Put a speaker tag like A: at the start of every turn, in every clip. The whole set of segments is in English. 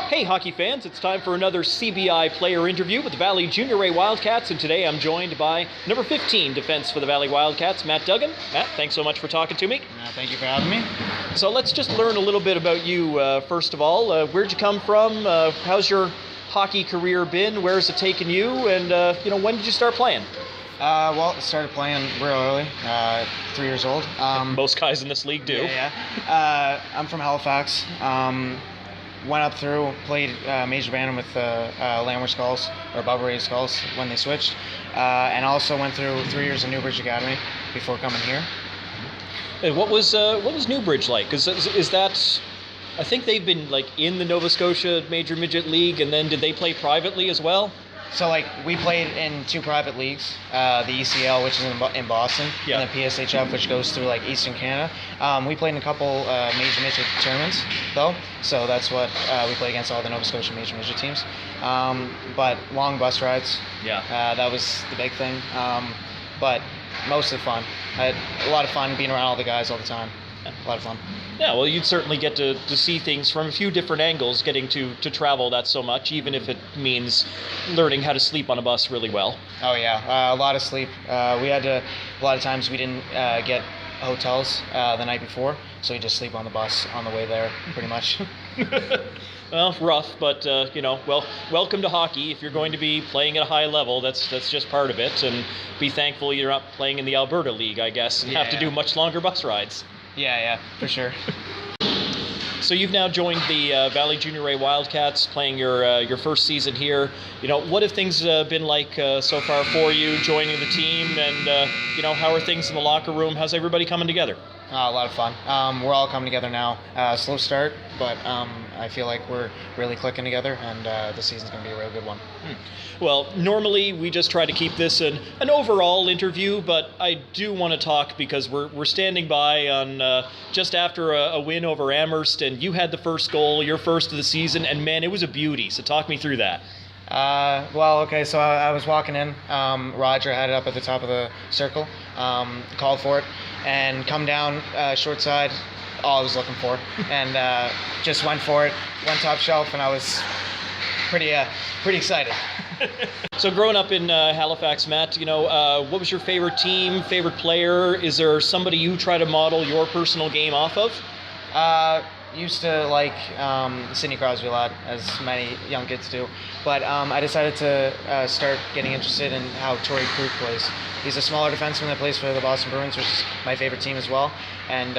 A: Hey hockey fans, it's time for another CBI player interview with the Valley Junior A Wildcats, and today I'm joined by number 15 defense for the Valley Wildcats, Matt Duggan. Matt, thanks so much for talking to me.
B: Thank you for having me.
A: So let's just learn a little bit about you first of all. Where'd you come from? How's your hockey career been? Where's it taken you? And when did you start playing?
B: Well, I started playing real early, 3 years old.
A: Most guys in this league do.
B: Yeah. I'm from Halifax. Went up through, played Major Bantam with Landwehr Skulls, or above rated Skulls when they switched. And also went through 3 years of Newbridge Academy before coming here.
A: And what was Newbridge like? Because is that, I think they've been like in the Nova Scotia Major Midget League, and then did they play privately as well?
B: So we played in two private leagues, the ECL, which is in Boston,
A: yeah,
B: and the PSHF, which goes through Eastern Canada. We played in a couple major midget tournaments, though, so that's what we played against all the Nova Scotia major midget teams. But long bus rides,
A: yeah,
B: that was the big thing. But mostly fun. I had a lot of fun being around all the guys all the time. A lot of fun.
A: Yeah, well, you'd certainly get to see things from a few different angles, getting to travel that so much, even if it means learning how to sleep on a bus really well.
B: Oh, yeah, a lot of sleep. A lot of times we didn't get hotels the night before, so we just sleep on the bus on the way there, pretty much.
A: Well, rough, but, welcome to hockey. If you're going to be playing at a high level, that's just part of it, and be thankful you're not playing in the Alberta League, I guess, and have to do much longer bus rides.
B: Yeah, for sure.
A: So you've now joined the Valley Junior A Wildcats, playing your first season here. What have things been like so far for you joining the team, and how are things in the locker room? How's everybody coming together?
B: A lot of fun. We're all coming together now. Slow start, but I feel like we're really clicking together, and the season's going to be a real good one.
A: Well, normally we just try to keep this an overall interview, but I do want to talk because we're standing by on just after a win over Amherst, and you had the first goal, your first of the season, and man, it was a beauty. So talk me through that.
B: So I was walking in. Roger had it up at the top of the circle, called for it, and come down short side, all I was looking for, and just went for it, went top shelf, and I was pretty excited.
A: So growing up in Halifax, Matt, what was your favorite team, favorite player? Is there somebody you try to model your personal game off of?
B: Used to like Sidney Crosby a lot, as many young kids do, but I decided to start getting interested in how Torrey Krug plays. He's a smaller defenseman that plays for the Boston Bruins, which is my favorite team as well, and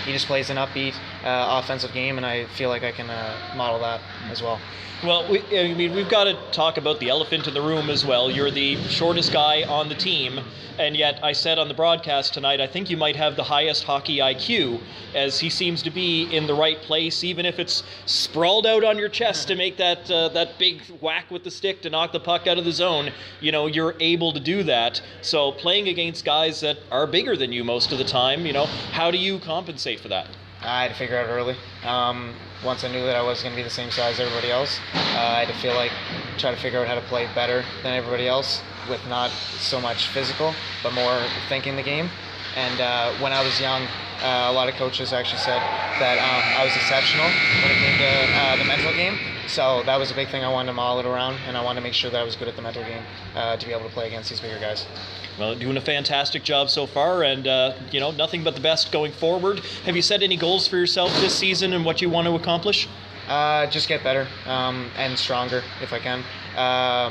B: he just plays an upbeat offensive game, and I feel like I can model that as well.
A: Well, we've got to talk about the elephant in the room as well. You're the shortest guy on the team, and yet I said on the broadcast tonight, I think you might have the highest hockey IQ, as he seems to be in the right place, even if it's sprawled out on your chest to make that big whack with the stick to knock the puck out of the zone. You're able to do that. So playing against guys that are bigger than you most of the time, how do you compensate for that?
B: I had to figure out early. Once I knew that I was going to be the same size as everybody else, I had to try to figure out how to play better than everybody else, with not so much physical, but more thinking the game. And when I was young, a lot of coaches actually said that I was exceptional when it came to the mental game. So that was a big thing I wanted to model it around, and I wanted to make sure that I was good at the mental game to be able to play against these bigger guys.
A: Well, doing a fantastic job so far, and nothing but the best going forward. Have you set any goals for yourself this season and what you want to accomplish?
B: Just get better and stronger if I can.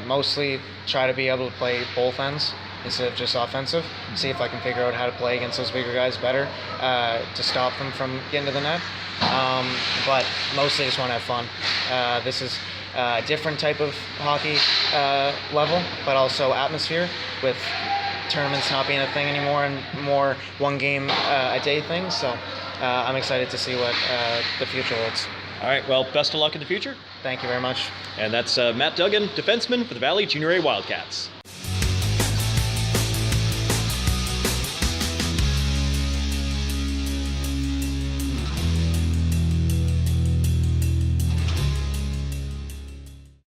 B: Mostly try to be able to play both ends instead of just offensive. See if I can figure out how to play against those bigger guys better to stop them from getting to the net. But mostly just want to have fun. This is a different type of hockey level, but also atmosphere, with tournaments not being a thing anymore and more one game a day things. So I'm excited to see what the future holds.
A: All right, well, best of luck in the future.
B: Thank you very much.
A: And that's Matt Duggan, defenseman for the Valley Junior A Wildcats.